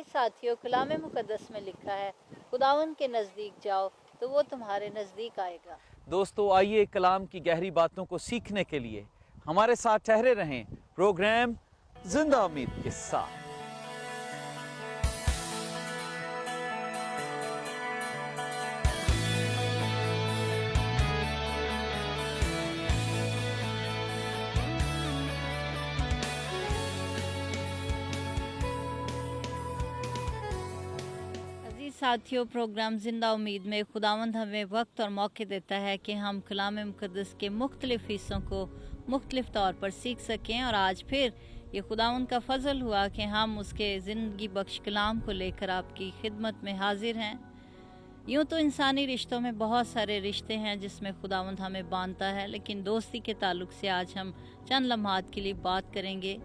عزیز ساتھیوں، کلام مقدس میں لکھا ہے خداوند کے نزدیک جاؤ تو وہ تمہارے نزدیک آئے گا۔ دوستو آئیے کلام کی گہری باتوں کو سیکھنے کے لیے ہمارے ساتھ ٹھہرے رہیں پروگرام زندہ امید کے ساتھ۔ ساتھیوں، پروگرام زندہ امید میں خداوند ہمیں وقت اور موقع دیتا ہے کہ ہم کلام مقدس کے مختلف حصوں کو مختلف طور پر سیکھ سکیں، اور آج پھر یہ خداوند کا فضل ہوا کہ ہم اس کے زندگی بخش کلام کو لے کر آپ کی خدمت میں حاضر ہیں۔ یوں تو انسانی رشتوں میں بہت سارے رشتے ہیں جس میں خداوند ہمیں باندھتا ہے، لیکن دوستی کے تعلق سے آج ہم چند لمحات کے لیے بات کریں گے۔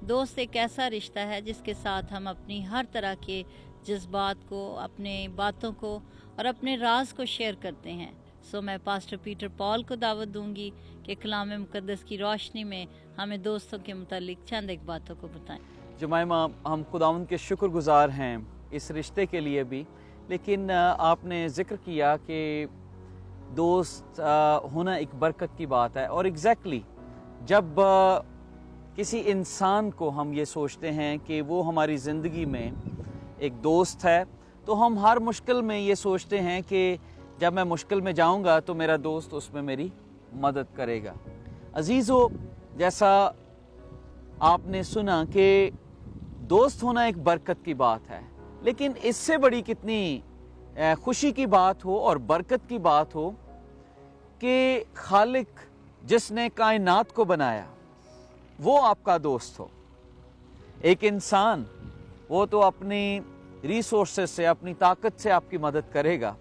دوست ایک ایسا رشتہ ہے جس کے ساتھ ہم اپنی ہر طرح کے جذبات کو، اپنے باتوں کو اور اپنے راز کو شیئر کرتے ہیں۔ میں پاسٹر پیٹر پال کو دعوت دوں گی کہ کلام مقدس کی روشنی میں ہمیں دوستوں کے متعلق چند ایک باتوں کو بتائیں۔ جمائمہ، ہم خداوند کے شکر گزار ہیں اس رشتے کے لیے بھی، لیکن آپ نے ذکر کیا کہ دوست ہونا ایک برکت کی بات ہے، اور ایگزیکٹلی جب کسی انسان کو ہم یہ سوچتے ہیں کہ وہ ہماری زندگی میں ایک دوست ہے، تو ہم ہر مشکل میں یہ سوچتے ہیں کہ جب میں مشکل میں جاؤں گا تو میرا دوست اس میں میری مدد کرے گا۔ عزیزو، جیسا آپ نے سنا کہ دوست ہونا ایک برکت کی بات ہے، لیکن اس سے بڑی کتنی خوشی کی بات ہو اور برکت کی بات ہو کہ خالق جس نے کائنات کو بنایا وہ آپ کا دوست ہو۔ ایک انسان وہ تو اپنی ریسورسز سے، اپنی طاقت سے آپ کی مدد کرے گا،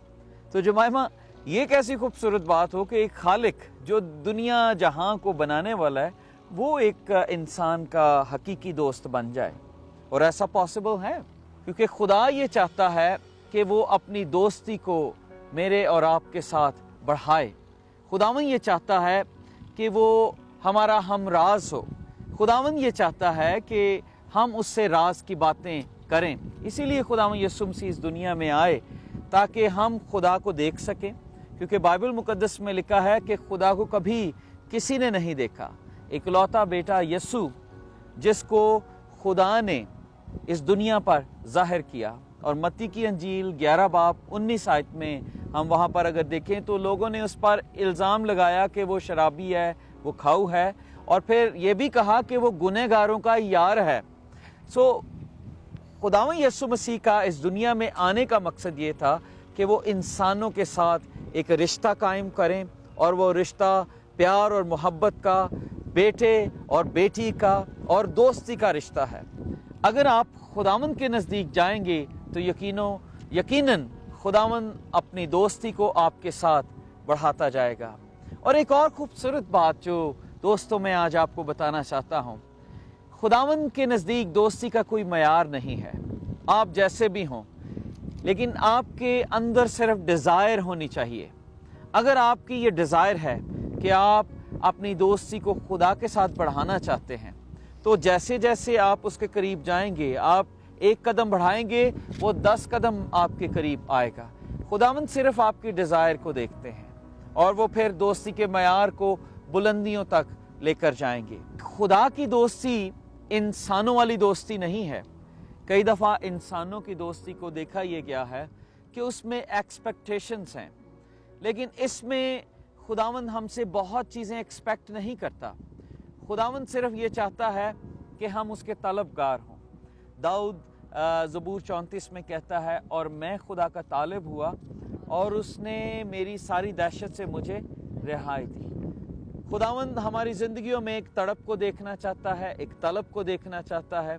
تو جمائمہ یہ کیسی خوبصورت بات ہو کہ ایک خالق جو دنیا جہاں کو بنانے والا ہے وہ ایک انسان کا حقیقی دوست بن جائے۔ اور ایسا پاسبل ہے کیونکہ خدا یہ چاہتا ہے کہ وہ اپنی دوستی کو میرے اور آپ کے ساتھ بڑھائے۔ خداوند یہ چاہتا ہے کہ وہ ہمارا ہم راز ہو۔ خداوند یہ چاہتا ہے کہ ہم اس سے راز کی باتیں کریں۔ اسی لیے خداوند یسوع مسیح اس دنیا میں آئے تاکہ ہم خدا کو دیکھ سکیں، کیونکہ بائبل مقدس میں لکھا ہے کہ خدا کو کبھی کسی نے نہیں دیکھا۔ اکلوتا بیٹا یسوع جس کو خدا نے اس دنیا پر ظاہر کیا، اور متی کی انجیل 11 باب 19 آیت میں ہم وہاں پر اگر دیکھیں تو لوگوں نے اس پر الزام لگایا کہ وہ شرابی ہے، وہ کھاؤ ہے، اور پھر یہ بھی کہا کہ وہ گنہگاروں کا یار ہے۔ خداوند یسوع مسیح کا اس دنیا میں آنے کا مقصد یہ تھا کہ وہ انسانوں کے ساتھ ایک رشتہ قائم کریں، اور وہ رشتہ پیار اور محبت کا، بیٹے اور بیٹی کا اور دوستی کا رشتہ ہے۔ اگر آپ خداوند کے نزدیک جائیں گے تو یقیناً خداوند اپنی دوستی کو آپ کے ساتھ بڑھاتا جائے گا۔ اور ایک اور خوبصورت بات جو دوستوں میں آج آپ کو بتانا چاہتا ہوں، خداوند کے نزدیک دوستی کا کوئی معیار نہیں ہے۔ آپ جیسے بھی ہوں، لیکن آپ کے اندر صرف ڈیزائر ہونی چاہیے۔ اگر آپ کی یہ ڈیزائر ہے کہ آپ اپنی دوستی کو خدا کے ساتھ بڑھانا چاہتے ہیں، تو جیسے جیسے آپ اس کے قریب جائیں گے، آپ ایک قدم بڑھائیں گے، وہ 10 قدم آپ کے قریب آئے گا۔ خداوند صرف آپ کی ڈیزائر کو دیکھتے ہیں، اور وہ پھر دوستی کے معیار کو بلندیوں تک لے کر جائیں گے۔ خدا کی دوستی انسانوں والی دوستی نہیں ہے۔ کئی دفعہ انسانوں کی دوستی کو دیکھا یہ گیا ہے کہ اس میں ایکسپیکٹیشنز ہیں، لیکن اس میں خداوند ہم سے بہت چیزیں ایکسپیکٹ نہیں کرتا۔ خداوند صرف یہ چاہتا ہے کہ ہم اس کے طلبگار ہوں۔ داؤد زبور 34 میں کہتا ہے، اور میں خدا کا طالب ہوا اور اس نے میری ساری دہشت سے مجھے رہائی دی۔ خداوند ہماری زندگیوں میں ایک تڑپ کو دیکھنا چاہتا ہے، ایک طلب کو دیکھنا چاہتا ہے۔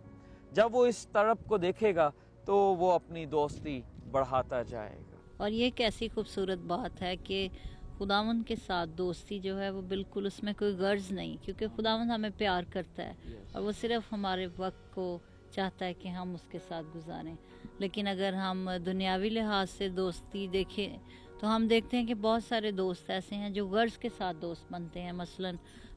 جب وہ اس تڑپ کو دیکھے گا تو وہ اپنی دوستی بڑھاتا جائے گا۔ اور یہ کیسی خوبصورت بات ہے کہ خداوند کے ساتھ دوستی جو ہے وہ بالکل اس میں کوئی غرض نہیں، کیونکہ خداوند ہمیں پیار کرتا ہے اور وہ صرف ہمارے وقت کو چاہتا ہے کہ ہم اس کے ساتھ گزاریں۔ لیکن اگر ہم دنیاوی لحاظ سے دوستی دیکھیں تو ہم دیکھتے ہیں کہ بہت سارے دوست ایسے ہیں جو غرض کے ساتھ دوست بنتے ہیں۔ مثلا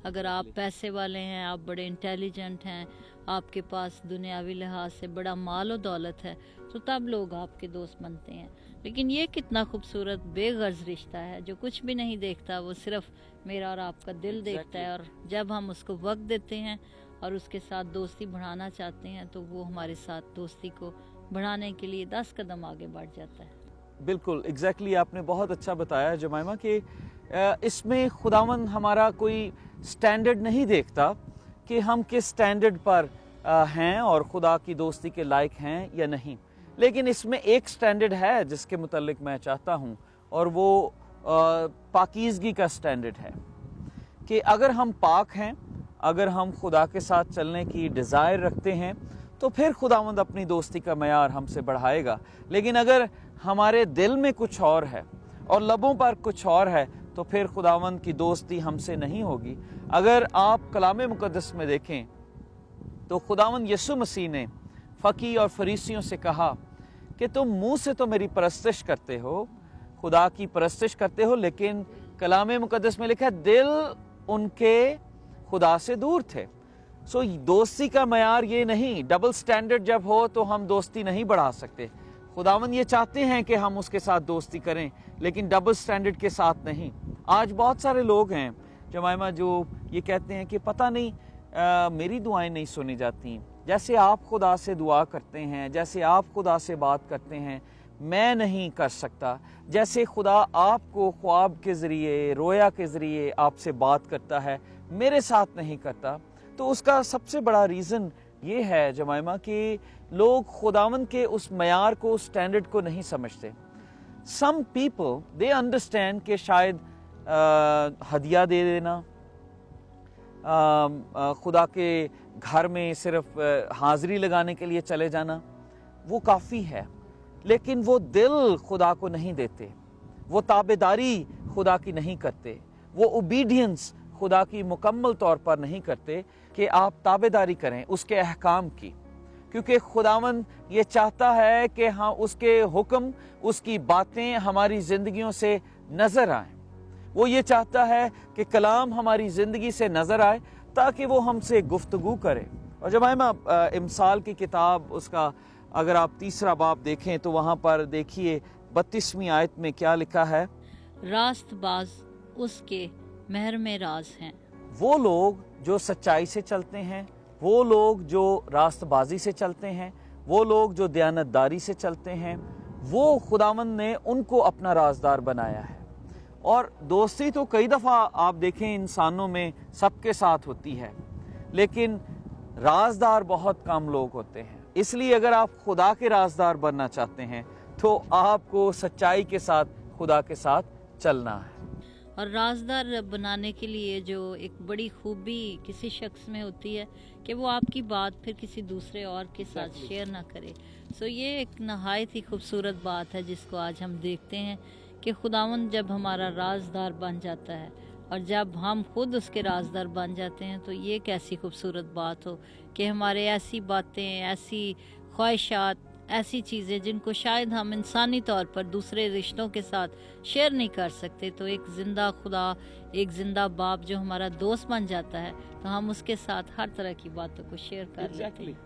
अगर आप पैसे वाले हैं, आप बड़े इंटेलिजेंट हैं, आपके पास दुनियावी लिहाज से बड़ा माल और दौलत है, तो तब लोग आपके दोस्त बनते हैं। लेकिन ये कितना खूबसूरत बेगर्ज रिश्ता है जो कुछ भी नहीं देखता, वो सिर्फ मेरा और आपका दिल देखता है। और जब हम उसको वक्त देते हैं और उसके साथ दोस्ती बढ़ाना चाहते हैं तो वो हमारे साथ दोस्ती को बढ़ाने के लिए 10 कदम आगे बढ़ जाता है। बिल्कुल एग्जैक्टली आपने बहुत अच्छा बताया जमाइमा कि इसमें खुदावंद हमारा कोई स्टैंडर्ड नहीं देखता कि हम किस स्टैंडर्ड पर हैं और खुदा की दोस्ती के लायक हैं या नहीं। लेकिन इसमें एक स्टैंडर्ड है जिसके मुतालिक मैं चाहता हूँ, और वो पाकीज़गी का स्टैंडर्ड है कि अगर हम पाक हैं, अगर हम खुदा के साथ चलने की डिज़ायर रखते हैं, तो फिर खुदावंद अपनी दोस्ती का मयार हमसे बढ़ाएगा। लेकिन अगर हमारे दिल में कुछ और है और लबों पर कुछ और है, तो फिर खुदावंद की दोस्ती हमसे नहीं होगी। अगर आप कलाम मुक़द्दस में देखें तो खुदावंद यीशु मसीह ने फ़की और फरीसियों से कहा कि तुम मुंह से तो मेरी परस्तिश करते हो, खुदा की परस्तिश करते हो, लेकिन कलाम मुक़द्दस में लिखा है दिल उनके खुदा से दूर थे। सो दोस्ती का मयार ये नहीं, डबल स्टैंडर्ड जब हो तो हम दोस्ती नहीं बढ़ा सकते। खुदावंद ये चाहते हैं कि हम उसके साथ दोस्ती करें, लेकिन डबल स्टैंडर्ड के साथ नहीं। आज बहुत सारे लोग हैं जमाइमा जो ये कहते हैं कि पता नहीं मेरी दुआएं नहीं सुनी जाती। जैसे आप खुदा से दुआ करते हैं, जैसे आप खुदा से बात करते हैं, मैं नहीं कर सकता। जैसे खुदा आपको ख्वाब के ज़रिए, रोया के ज़रिए आपसे बात करता है, मेरे साथ नहीं करता। तो उसका सबसे बड़ा रीज़न ये है जमाइमा कि लोग खुदावंद के उस मयार को, उस स्टैंडर्ड को नहीं समझते। सम पीपल दे अंडरस्टैंड कि शायद हदिया दे देना, खुदा के घर में सिर्फ हाज़री लगाने के लिए चले जाना वो काफ़ी है, लेकिन वो दिल खुदा को नहीं देते, वो ताबेदारी खुदा की नहीं करते, वो ओबीडियंस खुदा की मुकम्मल तौर पर नहीं करते कि आप ताबेदारी करें उसके अहकाम की। क्योंकि खुदावंद ये चाहता है कि हाँ उसके हुक्म, उसकी बातें हमारी ज़िंदगियों से नज़र आएं। वो ये चाहता है कि कलाम हमारी ज़िंदगी से नज़र आए ताकि वो हमसे गुफ्तगू करे। और जब हम इमसाल की किताब उसका अगर आप 3 बाब देखें तो वहाँ पर देखिए 32वीं आयत में क्या लिखा है, रास्तबाज उसके महर में राज हैं। वो लोग जो सच्चाई से चलते हैं, वो लोग जो रास्तबाजी से चलते हैं, वो लोग जो दयानतदारी से चलते हैं, वो खुदावंद ने उनको अपना राजदार बनाया है। और दोस्ती तो कई दफ़ा आप देखें इंसानों में सबके साथ होती है, लेकिन राजदार बहुत कम लोग होते हैं। इसलिए अगर आप खुदा के राजदार बनना चाहते हैं तो आपको सच्चाई के साथ खुदा के साथ चलना है। और राजदार बनाने के लिए जो एक बड़ी खूबी किसी शख्स में होती है कि वो आपकी बात फिर किसी दूसरे और के साथ शेयर ना करे। सो ये एक नहायत ही खूबसूरत बात है जिसको आज हम देखते हैं कि खुदावंद जब हमारा राजदार बन जाता है और जब हम खुद उसके राजदार बन जाते हैं तो ये कैसी खूबसूरत बात हो कि हमारे ऐसी बातें, ऐसी ख्वाहिशात, ऐसी चीज़ें जिनको शायद हम इंसानी तौर पर दूसरे रिश्तों के साथ शेयर नहीं कर सकते, तो एक ज़िंदा खुदा, एक ज़िंदा बाप जो हमारा दोस्त बन जाता है तो हम उसके साथ हर तरह की बातों को शेयर कर लेते हैं।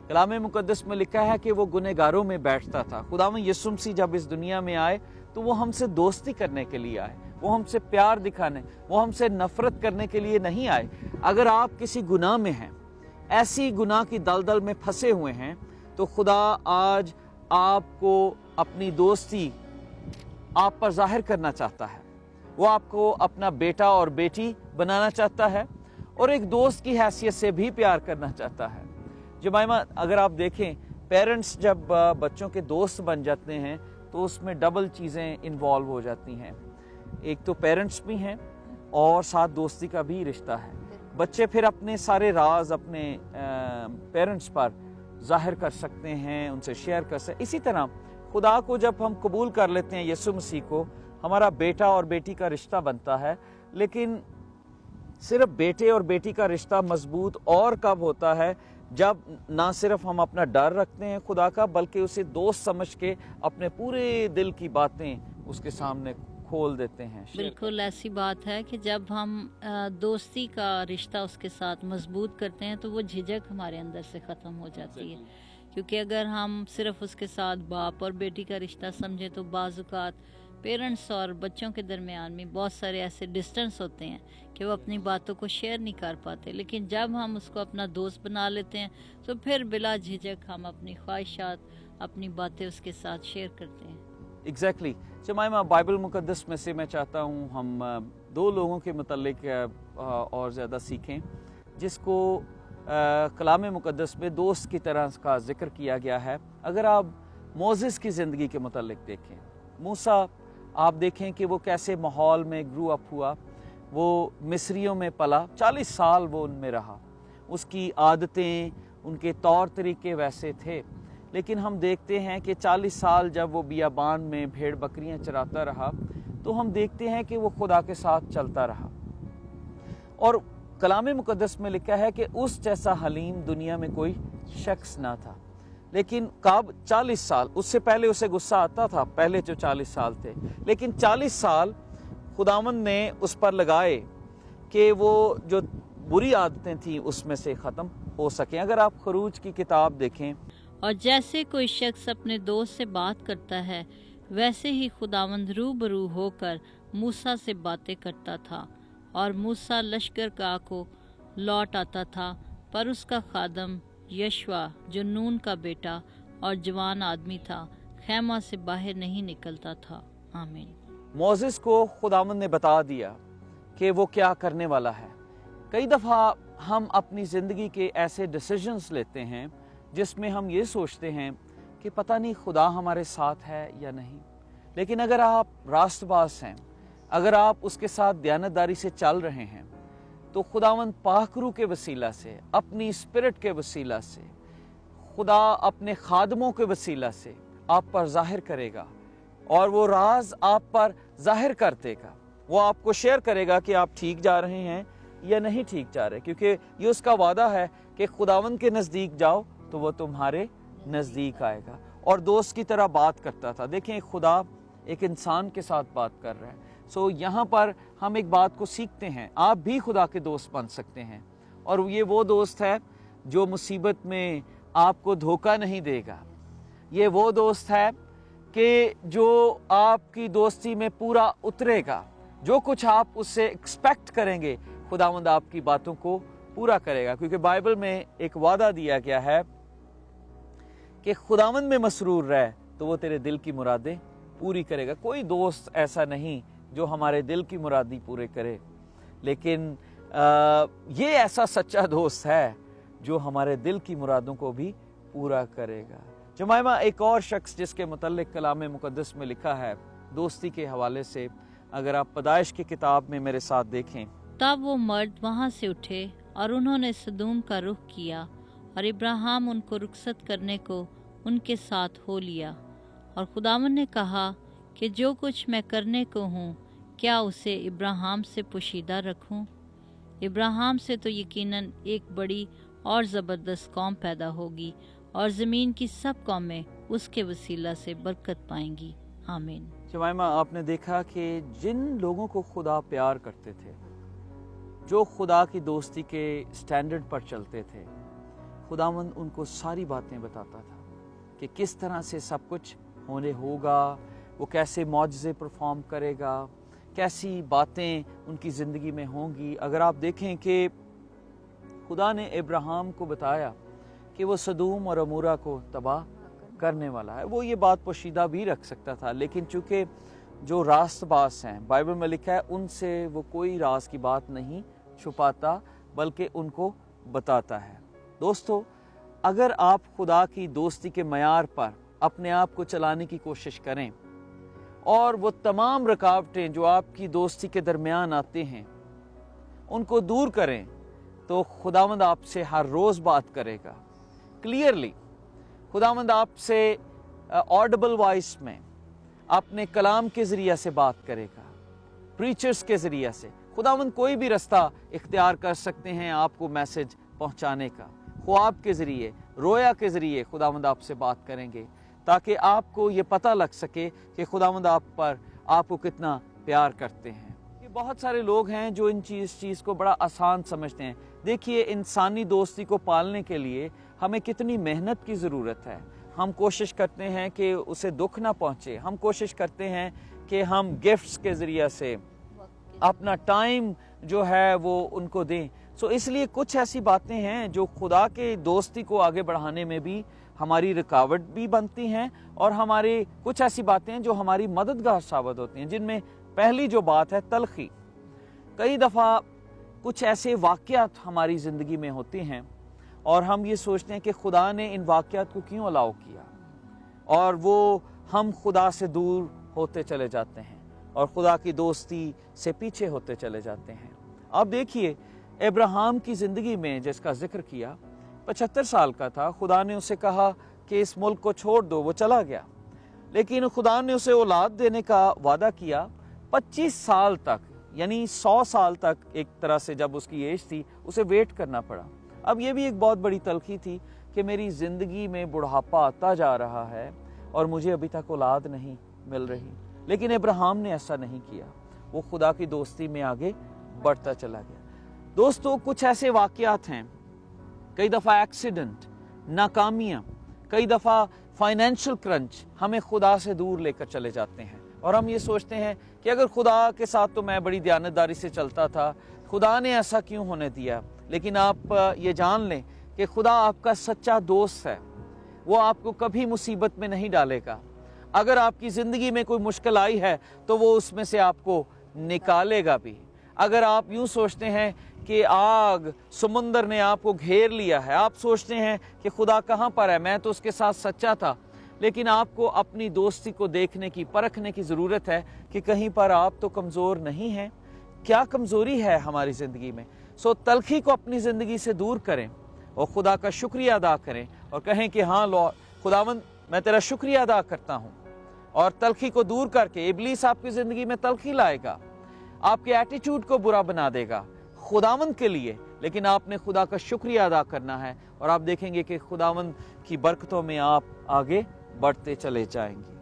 कलाम मुक़द्दस में लिखा है कि वो गुनहगारों में बैठता था। खुदावंद यीशु मसीह जब इस दुनिया में आए तो वो हमसे दोस्ती करने के लिए आए, वो हमसे प्यार दिखाने, वो हमसे नफरत करने के लिए नहीं आए। अगर आप किसी गुनाह में हैं, ऐसी गुनाह की दलदल में फंसे हुए हैं, तो खुदा आज आपको अपनी दोस्ती आप पर जाहिर करना चाहता है। वो आपको अपना बेटा और बेटी बनाना चाहता है और एक दोस्त की हैसियत से भी प्यार करना चाहता है। जमाइमा अगर आप देखें, पेरेंट्स जब बच्चों के दोस्त बन जाते हैं तो उसमें डबल चीज़ें इन्वॉल्व हो जाती हैं। एक तो पेरेंट्स भी हैं और साथ दोस्ती का भी रिश्ता है। बच्चे फिर अपने सारे राज अपने पेरेंट्स पर जाहिर कर सकते हैं, उनसे शेयर कर सकते। इसी तरह खुदा को जब हम कबूल कर लेते हैं, यीशु मसीह को, हमारा बेटा और बेटी का रिश्ता बनता है। लेकिन सिर्फ बेटे और बेटी का रिश्ता मजबूत और कब होता है, जब ना सिर्फ हम अपना डर रखते हैं खुदा का, बल्कि उसे दोस्त समझ के अपने पूरे दिल की बातें उसके सामने खोल देते हैं। बिल्कुल ऐसी बात है कि जब हम दोस्ती का रिश्ता उसके साथ मजबूत करते हैं तो वो झिझक हमारे अंदर से ख़त्म हो जाती है, क्योंकि अगर हम सिर्फ उसके साथ बाप और बेटी का रिश्ता समझें तो बाज़-औक़ात पेरेंट्स और बच्चों के दरमियान में बहुत सारे ऐसे डिस्टेंस होते हैं कि वो अपनी बातों को शेयर नहीं कर पाते। लेकिन जब हम उसको अपना दोस्त बना लेते हैं तो फिर बिला झिझक हम अपनी ख्वाहिशात, अपनी बातें उसके साथ शेयर करते हैं। एग्जैक्टली जमाइमा, बाइबल मुकद्दस में से मैं चाहता हूँ हम दो लोगों के मुतल्लिक और ज़्यादा सीखें जिसको कलाम मुकद्दस में दोस्त की तरह का जिक्र किया गया है। अगर आप मोसेस की ज़िंदगी के मुतल्लिक देखें, मूसा आप देखें कि वो कैसे माहौल में ग्रू अप हुआ, वो मिस्रियों में पला, 40 साल वो उनमें रहा, उसकी आदतें, उनके तौर तरीके वैसे थे। लेकिन हम देखते हैं कि 40 साल जब वो बियाबान में भेड़ बकरियां चराता रहा तो हम देखते हैं कि वो खुदा के साथ चलता रहा। और कलाम मुकद्दस में लिखा है कि उस जैसा हलीम दुनिया में कोई शख्स ना था। लेकिन कब 40 साल, उससे पहले उसे गुस्सा आता था, पहले जो 40 साल थे, लेकिन 40 साल खुदावंद ने उस पर लगाए कि वो जो बुरी आदतें थी उसमें से ख़त्म हो सकें। अगर आप खरूज की किताब देखें, और जैसे कोई शख्स अपने दोस्त से बात करता है वैसे ही खुदावंद रूबरू होकर मूसा से बातें करता था। और मूसा लश्करगाह को लौट आता था, पर उसका खादम यशवा जो नून का बेटा और जवान आदमी था खैमा से बाहर नहीं निकलता था। आमीन। मोसेस को खुदावंद ने बता दिया कि वो क्या करने वाला है। कई दफ़ा हम अपनी ज़िंदगी के ऐसे डिसीजंस लेते हैं जिसमें हम ये सोचते हैं कि पता नहीं खुदा हमारे साथ है या नहीं। लेकिन अगर आप रास्तबाज़ हैं, अगर आप उसके साथ दयानतदारी से चल रहे हैं तो खुदावंद पाकरू के वसीला से, अपनी स्पिरिट के वसीला से, खुदा अपने खादमों के वसीला से आप पर ज़ाहिर करेगा और वो राज आप पर ज़ाहिर कर देगा। वो आपको शेयर करेगा कि आप ठीक जा रहे हैं या नहीं ठीक जा रहे, क्योंकि ये उसका वादा है कि खुदावंद के नज़दीक जाओ तो वो तुम्हारे नज़दीक आएगा। और दोस्त की तरह बात करता था। देखें, खुदा एक इंसान के साथ बात कर रहा है। सो यहाँ पर हम एक बात को सीखते हैं, आप भी खुदा के दोस्त बन सकते हैं। और ये वो दोस्त है जो मुसीबत में आपको धोखा नहीं देगा। ये वो दोस्त है कि जो आपकी दोस्ती में पूरा उतरेगा। जो कुछ आप उससे एक्सपेक्ट करेंगे खुदावंद आपकी बातों को पूरा करेगा, क्योंकि बाइबल में एक वादा दिया गया है कि खुदावंद में मसरूर रह तो वो तेरे दिल की मुरादें पूरी करेगा। कोई दोस्त ऐसा नहीं जो हमारे दिल की मुरादी पूरे करे, लेकिन ये ऐसा सच्चा दोस्त है जो हमारे दिल की मुरादों को भी पूरा करेगा। जमाइमा, एक और शख्स जिसके मुतल्लिक कलाम मुकद्दस में लिखा है दोस्ती के हवाले से, अगर आप पैदाइश की किताब में मेरे साथ देखें, तब वो मर्द वहाँ से उठे और उन्होंने सदूम का रुख किया और इब्राहिम उनको रुखसत करने को उनके साथ हो लिया। और खुदावंद ने कहा कि जो कुछ मैं करने को हूँ क्या उसे इब्राहिम से पोशीदा रखूँ। इब्राहिम से तो यकीनन एक बड़ी और ज़बरदस्त कौम पैदा होगी और ज़मीन की सब कौमें उसके वसीला से बरकत पाएंगी। आमीन। जमाइमा, आपने देखा कि जिन लोगों को खुदा प्यार करते थे, जो खुदा की दोस्ती के स्टैंडर्ड पर चलते थे, खुदावंद उनको सारी बातें बताता था कि किस तरह से सब कुछ होने होगा, वो कैसे मौजज़े परफॉर्म करेगा, कैसी बातें उनकी ज़िंदगी में होंगी। अगर आप देखें कि खुदा ने इब्राहिम को बताया कि वो सदूम और अमूरा को तबाह करने वाला है, वो ये बात पोशीदा भी रख सकता था, लेकिन चूँकि जो रास्तबाज हैं, बाइबल में लिखा है, उनसे वो कोई राज की बात नहीं छुपाता बल्कि उनको बताता है। दोस्तों, अगर आप खुदा की दोस्ती के मयार पर अपने आप को चलाने की कोशिश करें और वो तमाम रुकावटें जो आपकी दोस्ती के दरमियान आते हैं उनको दूर करें, तो खुदावंद आपसे हर रोज़ बात करेगा क्लियरली। खुदावंद आपसे ऑडिबल वॉइस में अपने कलाम के ज़रिए से बात करेगा, प्रीचर्स के ज़रिए से। खुदावंद कोई भी रास्ता इख्तियार कर सकते हैं आपको मैसेज पहुंचाने का। ख्वाब के ज़रिए, रोया के ज़रिए खुदावंद आपसे बात करेंगे ताकि आपको ये पता लग सके कि खुदावंद आप पर आपको कितना प्यार करते हैं। ये बहुत सारे लोग हैं जो इस चीज़ को बड़ा आसान समझते हैं। देखिए, इंसानी दोस्ती को पालने के लिए हमें कितनी मेहनत की ज़रूरत है। हम कोशिश करते हैं कि उसे दुख ना पहुँचे, हम कोशिश करते हैं कि हम गिफ्ट्स के ज़रिए से अपना टाइम जो है वो उनको दें। सो इसलिए कुछ ऐसी बातें हैं जो खुदा के दोस्ती को आगे बढ़ाने में भी हमारी रुकावट भी बनती हैं, और हमारे कुछ ऐसी बातें हैं जो हमारी मददगार साबित होती हैं, जिनमें पहली जो बात है तलखी। कई दफ़ा कुछ ऐसे वाक़यात हमारी ज़िंदगी में होते हैं और हम ये सोचते हैं कि खुदा ने इन वाक़यात को क्यों अलाउ किया, और वो हम खुदा से दूर होते चले जाते हैं और खुदा की दोस्ती से पीछे होते चले जाते हैं। अब देखिए, अब्राहम की ज़िंदगी में जिसका जिक्र किया, 75 साल का था, खुदा ने उसे कहा कि इस मुल्क को छोड़ दो, वो चला गया। लेकिन खुदा ने उसे औलाद देने का वादा किया। 25 साल तक, यानी 100 साल तक एक तरह से जब उसकी एज थी, उसे वेट करना पड़ा। अब ये भी एक बहुत बड़ी तलखी थी कि मेरी ज़िंदगी में बुढ़ापा आता जा रहा है और मुझे अभी तक औलाद नहीं मिल रही। लेकिन अब्राहम ने ऐसा नहीं किया, वो खुदा की दोस्ती में आगे बढ़ता चला गया। दोस्तों, कुछ ऐसे वाक़यात हैं, कई दफ़ा एक्सीडेंट, नाकामियाँ, कई दफ़ा फाइनेंशियल क्रंच हमें खुदा से दूर लेकर चले जाते हैं, और हम ये सोचते हैं कि अगर खुदा के साथ तो मैं बड़ी दयानतदारी से चलता था, खुदा ने ऐसा क्यों होने दिया। लेकिन आप ये जान लें कि खुदा आपका सच्चा दोस्त है, वो आपको कभी मुसीबत में नहीं डालेगा। अगर आपकी ज़िंदगी में कोई मुश्किल आई है तो वो उसमें से आपको निकालेगा भी। अगर आप यूँ सोचते हैं कि आग समुंदर ने आपको घेर लिया है, आप सोचते हैं कि खुदा कहाँ पर है, मैं तो उसके साथ सच्चा था, लेकिन आपको अपनी दोस्ती को देखने की, परखने की ज़रूरत है कि कहीं पर आप तो कमज़ोर नहीं हैं। क्या कमज़ोरी है हमारी ज़िंदगी में। सो तलखी को अपनी ज़िंदगी से दूर करें और खुदा का शुक्रिया अदा करें और कहें कि हाँ लॉर्ड, खुदावंद मैं तेरा शुक्रिया अदा करता हूँ। और तलखी को दूर करके, इब्लीस आपकी ज़िंदगी में तलखी लाएगा, आपके एटीट्यूड को बुरा बना देगा खुदावंद के लिए, लेकिन आपने खुदा का शुक्रिया अदा करना है और आप देखेंगे कि खुदावंद की बरकतों में आप आगे बढ़ते चले जाएंगे।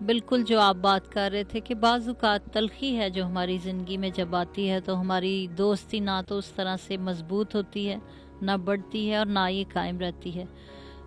बिल्कुल, जो आप बात कर रहे थे कि बाज़-औक़ात तलखी है जो हमारी ज़िंदगी में जब आती है तो हमारी दोस्ती ना तो उस तरह से मजबूत होती है, ना बढ़ती है और ना ये कायम रहती है।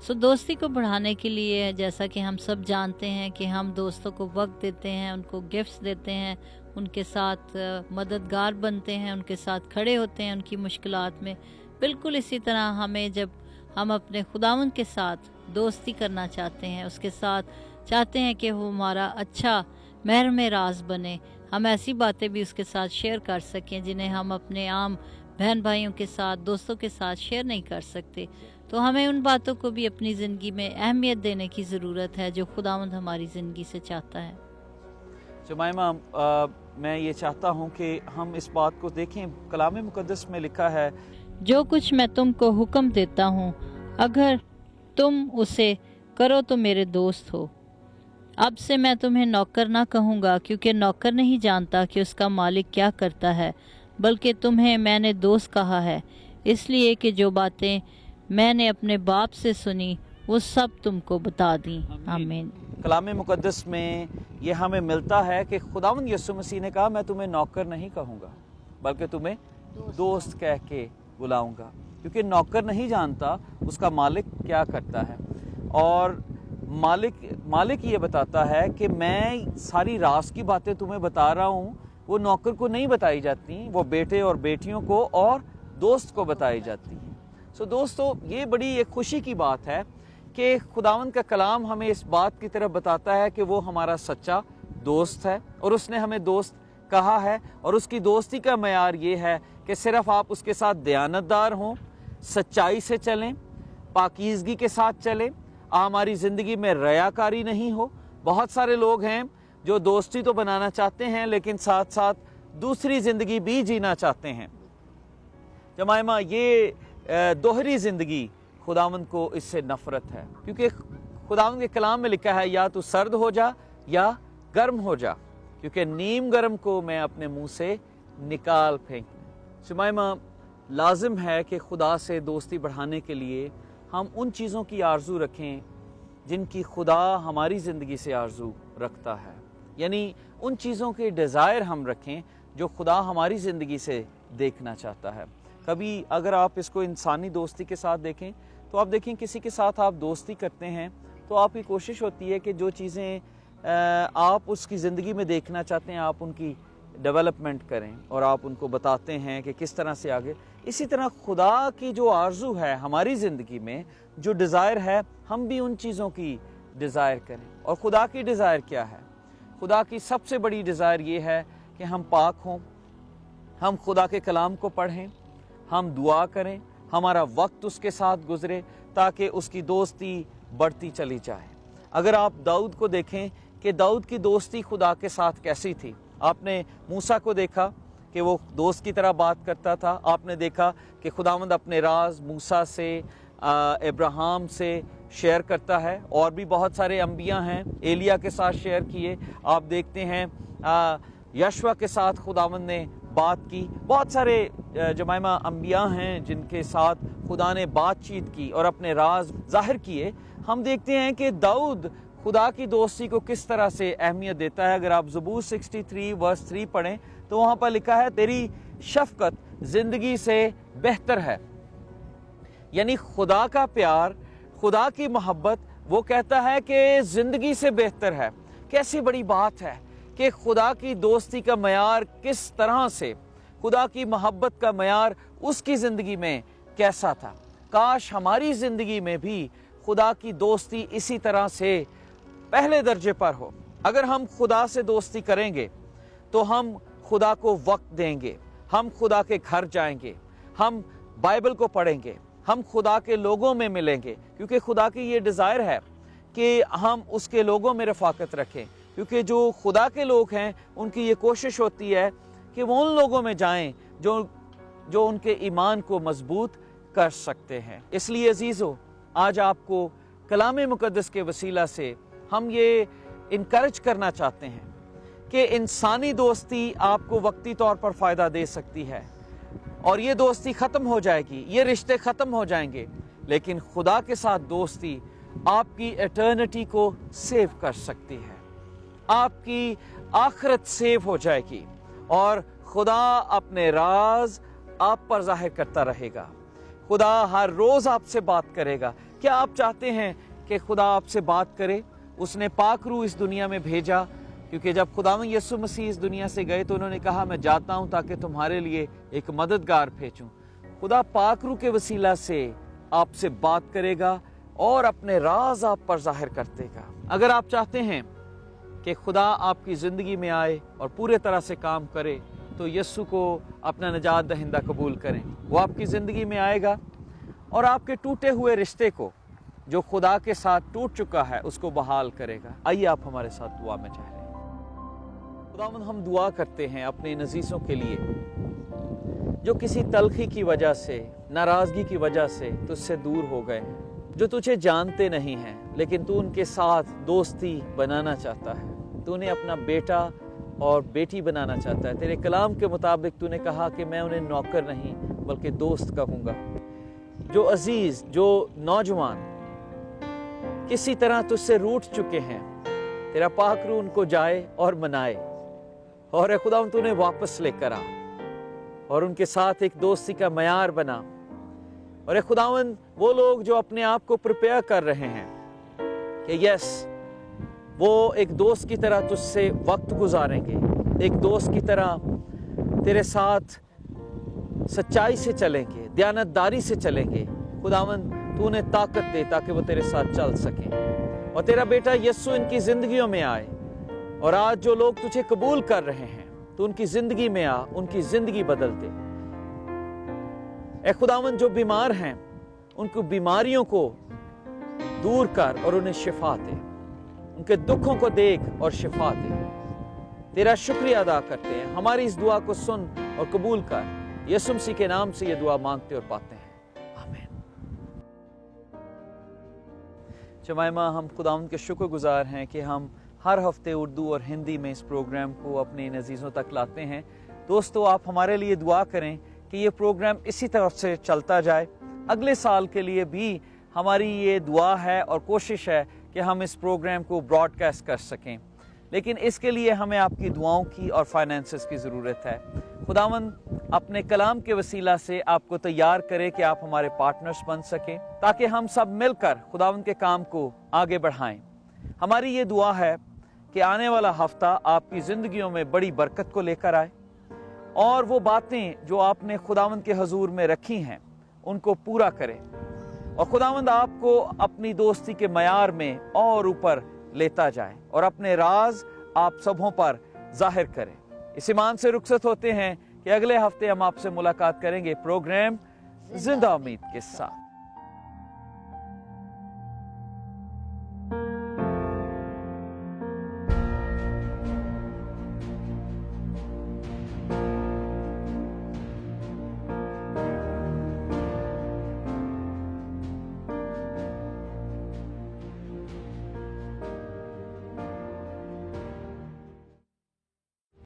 सो दोस्ती को बढ़ाने के लिए, जैसा कि हम सब जानते हैं कि हम दोस्तों को वक्त देते हैं, उनको गिफ्ट्स देते हैं, उनके साथ मददगार बनते हैं, उनके साथ खड़े होते हैं उनकी मुश्किलात में। बिल्कुल इसी तरह हमें, जब हम अपने खुदावंद के साथ दोस्ती करना चाहते हैं, उसके साथ चाहते हैं कि वो हमारा अच्छा महरम राज बने, हम ऐसी बातें भी उसके साथ शेयर कर सकें जिन्हें हम अपने आम बहन भाइयों के साथ, दोस्तों के साथ शेयर नहीं कर सकते। तो हमें उन बातों को भी अपनी ज़िंदगी में अहमियत देने की ज़रूरत है जो खुदावंद हमारी ज़िंदगी से चाहता है। जुमैमा, मैं ये चाहता हूँ कि हम इस बात को देखें। कलाम मुक़द्दस में लिखा है, जो कुछ मैं तुमको हुक्म देता हूँ, अगर तुम उसे करो तो मेरे दोस्त हो। अब से मैं तुम्हें नौकर ना कहूँगा, क्योंकि नौकर नहीं जानता कि उसका मालिक क्या करता है, बल्कि तुम्हें मैंने दोस्त कहा है, इसलिए कि जो बातें मैंने अपने बाप से सुनी वो सब तुमको बता दी। आमीन। कलाम मुक़द्दस में ये हमें मिलता है कि खुदावंद यीशु मसीह ने कहा, मैं तुम्हें नौकर नहीं कहूँगा बल्कि तुम्हें दोस्त कह के बुलाऊँगा, क्योंकि नौकर नहीं जानता उसका मालिक क्या करता है। और मालिक ये बताता है कि मैं सारी राज की बातें तुम्हें बता रहा हूँ, वो नौकर को नहीं बताई जाती, वो बेटे और बेटियों को और दोस्त को बताई जाती हैं। सो दोस्तों, ये बड़ी एक खुशी की बात है कि खुदावंद का कलाम हमें इस बात की तरफ बताता है कि वो हमारा सच्चा दोस्त है और उसने हमें दोस्त कहा है। और उसकी दोस्ती का मयार ये है कि सिर्फ आप उसके साथ दयानतदार हों, सच्चाई से चलें, पाकीज़गी के साथ चलें, हमारी ज़िंदगी में रयाकारी नहीं हो। बहुत सारे लोग हैं जो दोस्ती तो बनाना चाहते हैं लेकिन साथ साथ दूसरी ज़िंदगी भी जीना चाहते हैं। जमाइमा, ये दोहरी ज़िंदगी खुदावंद को इससे नफ़रत है, क्योंकि खुदावंद के कलाम में लिखा है, या तो सर्द हो जा या गर्म हो जा, क्योंकि नीम गर्म को मैं अपने मुंह से निकाल फेंक। जमाइमा, लाजिम है कि खुदा से दोस्ती बढ़ाने के लिए हम उन चीज़ों की आरज़ू रखें जिनकी खुदा हमारी ज़िंदगी से आरज़ू रखता है। یعنی ان چیزوں کے ڈیزائر ہم رکھیں جو خدا ہماری زندگی سے دیکھنا چاہتا ہے۔ کبھی اگر آپ اس کو انسانی دوستی کے ساتھ دیکھیں تو آپ دیکھیں کسی کے ساتھ آپ دوستی کرتے ہیں تو آپ کی کوشش ہوتی ہے کہ جو چیزیں آپ اس کی زندگی میں دیکھنا چاہتے ہیں آپ ان کی ڈیولپمنٹ کریں اور آپ ان کو بتاتے ہیں کہ کس طرح سے آگے۔ اسی طرح خدا کی جو آرزو ہے ہماری زندگی میں، جو ڈیزائر ہے، ہم بھی ان چیزوں کی ڈیزائر کریں۔ اور خدا کی ڈیزائر کیا ہے؟ خدا کی سب سے بڑی ڈیزائر یہ ہے کہ ہم پاک ہوں، ہم خدا کے کلام کو پڑھیں، ہم دعا کریں، ہمارا وقت اس کے ساتھ گزرے تاکہ اس کی دوستی بڑھتی چلی جائے۔ اگر آپ داؤد کو دیکھیں کہ داؤد کی دوستی خدا کے ساتھ کیسی تھی، آپ نے موسیٰ کو دیکھا کہ وہ دوست کی طرح بات کرتا تھا، آپ نے دیکھا کہ خداوند اپنے راز موسیٰ سے، ابراہیم سے شیئر کرتا ہے، اور بھی بہت سارے انبیاء ہیں، ایلیا کے ساتھ شیئر کیے، آپ دیکھتے ہیں یشوع کے ساتھ خداوند نے بات کی، بہت سارے جمائمہ انبیاء ہیں جن کے ساتھ خدا نے بات چیت کی اور اپنے راز ظاہر کیے۔ ہم دیکھتے ہیں کہ داؤد خدا کی دوستی کو کس طرح سے اہمیت دیتا ہے۔ اگر آپ زبور 63 ورس 3 پڑھیں تو وہاں پر لکھا ہے تیری شفقت زندگی سے بہتر ہے، یعنی خدا کا پیار، خدا کی محبت، وہ کہتا ہے کہ زندگی سے بہتر ہے۔ کیسی بڑی بات ہے کہ خدا کی دوستی کا معیار کس طرح سے، خدا کی محبت کا معیار اس کی زندگی میں کیسا تھا۔ کاش ہماری زندگی میں بھی خدا کی دوستی اسی طرح سے پہلے درجے پر ہو۔ اگر ہم خدا سے دوستی کریں گے تو ہم خدا کو وقت دیں گے، ہم خدا کے گھر جائیں گے، ہم بائبل کو پڑھیں گے، ہم خدا کے لوگوں میں ملیں گے، کیونکہ خدا کی یہ ڈیزائر ہے کہ ہم اس کے لوگوں میں رفاقت رکھیں، کیونکہ جو خدا کے لوگ ہیں ان کی یہ کوشش ہوتی ہے کہ وہ ان لوگوں میں جائیں جو ان کے ایمان کو مضبوط کر سکتے ہیں۔ اس لیے عزیزو، آج آپ کو کلام مقدس کے وسیلہ سے ہم یہ انکرج کرنا چاہتے ہیں کہ انسانی دوستی آپ کو وقتی طور پر فائدہ دے سکتی ہے اور یہ دوستی ختم ہو جائے گی، یہ رشتے ختم ہو جائیں گے، لیکن خدا کے ساتھ دوستی آپ کی ایٹرنٹی کو سیو کر سکتی ہے، آپ کی آخرت سیو ہو جائے گی اور خدا اپنے راز آپ پر ظاہر کرتا رہے گا۔ خدا ہر روز آپ سے بات کرے گا۔ کیا آپ چاہتے ہیں کہ خدا آپ سے بات کرے؟ اس نے پاک روح اس دنیا میں بھیجا، کیونکہ جب خداوند یسوع مسیح اس دنیا سے گئے تو انہوں نے کہا میں جاتا ہوں تاکہ تمہارے لیے ایک مددگار بھیجوں۔ خدا پاک روح کے وسیلہ سے آپ سے بات کرے گا اور اپنے راز آپ پر ظاہر کرتے گا۔ اگر آپ چاہتے ہیں کہ خدا آپ کی زندگی میں آئے اور پورے طرح سے کام کرے تو یسوع کو اپنا نجات دہندہ قبول کریں۔ وہ آپ کی زندگی میں آئے گا اور آپ کے ٹوٹے ہوئے رشتے کو جو خدا کے ساتھ ٹوٹ چکا ہے اس کو بحال کرے گا۔ آئیے آپ ہمارے ساتھ دعا میں ٹھہریں۔ خداوند، ہم دعا کرتے ہیں اپنے عزیزوں کے لیے جو کسی تلخی کی وجہ سے، ناراضگی کی وجہ سے تجھ سے دور ہو گئے ہیں، جو تجھے جانتے نہیں ہیں لیکن تو ان کے ساتھ دوستی بنانا چاہتا ہے۔ تو انہیں اپنا بیٹا اور بیٹی بنانا چاہتا ہے۔ تیرے کلام کے مطابق تو نے کہا کہ میں انہیں نوکر نہیں بلکہ دوست کہوں گا۔ جو عزیز، جو نوجوان کسی طرح تجھ سے روٹ چکے ہیں، تیرا پاک روح ان کو جائے اور منائے، اور اے خداوند تو انہیں واپس لے کر آ اور ان کے ساتھ ایک دوستی کا معیار بنا۔ اور اے خداوند، وہ لوگ جو اپنے آپ کو پریپیئر کر رہے ہیں کہ یس وہ ایک دوست کی طرح تجھ سے وقت گزاریں گے، ایک دوست کی طرح تیرے ساتھ سچائی سے چلیں گے، دیانتداری سے چلیں گے، خداوند تو انہیں طاقت دے تاکہ وہ تیرے ساتھ چل سکیں اور تیرا بیٹا یسوع ان کی زندگیوں میں آئے۔ اور آج جو لوگ تجھے قبول کر رہے ہیں تو ان کی زندگی میں آ، ان کی زندگی بدل دے۔ اے خداوند، جو بیمار ہیں ان کو بیماریوں کو دور کر اور انہیں شفا دے، ان کے دکھوں کو دیکھ اور شفا دے۔ تیرا شکریہ ادا کرتے ہیں، ہماری اس دعا کو سن اور قبول کر۔ یسوع مسیح کے نام سے یہ دعا مانگتے اور پاتے ہیں، آمین۔ جمائمہ، ہم خداوند کے شکر گزار ہیں کہ ہم ہر ہفتے اردو اور ہندی میں اس پروگرام کو اپنے ان عزیزوں تک لاتے ہیں۔ دوستو، آپ ہمارے لیے دعا کریں کہ یہ پروگرام اسی طرف سے چلتا جائے۔ اگلے سال کے لیے بھی ہماری یہ دعا ہے اور کوشش ہے کہ ہم اس پروگرام کو براڈ کاسٹ کر سکیں۔ لیکن اس کے لیے ہمیں آپ کی دعاؤں کی اور فائنینسز کی ضرورت ہے۔ خداوند اپنے کلام کے وسیلہ سے آپ کو تیار کرے کہ آپ ہمارے پارٹنرز بن سکیں، تاکہ ہم سب مل کر خداوند کے کام کو آگے بڑھائیں۔ ہماری یہ دعا ہے کہ آنے والا ہفتہ آپ کی زندگیوں میں بڑی برکت کو لے کر آئے، اور وہ باتیں جو آپ نے خداوند کے حضور میں رکھی ہیں ان کو پورا کرے، اور خداوند آپ کو اپنی دوستی کے معیار میں اور اوپر لیتا جائے اور اپنے راز آپ سبوں پر ظاہر کرے۔ اس ایمان سے رخصت ہوتے ہیں کہ اگلے ہفتے ہم آپ سے ملاقات کریں گے پروگرام زندہ امید کے ساتھ۔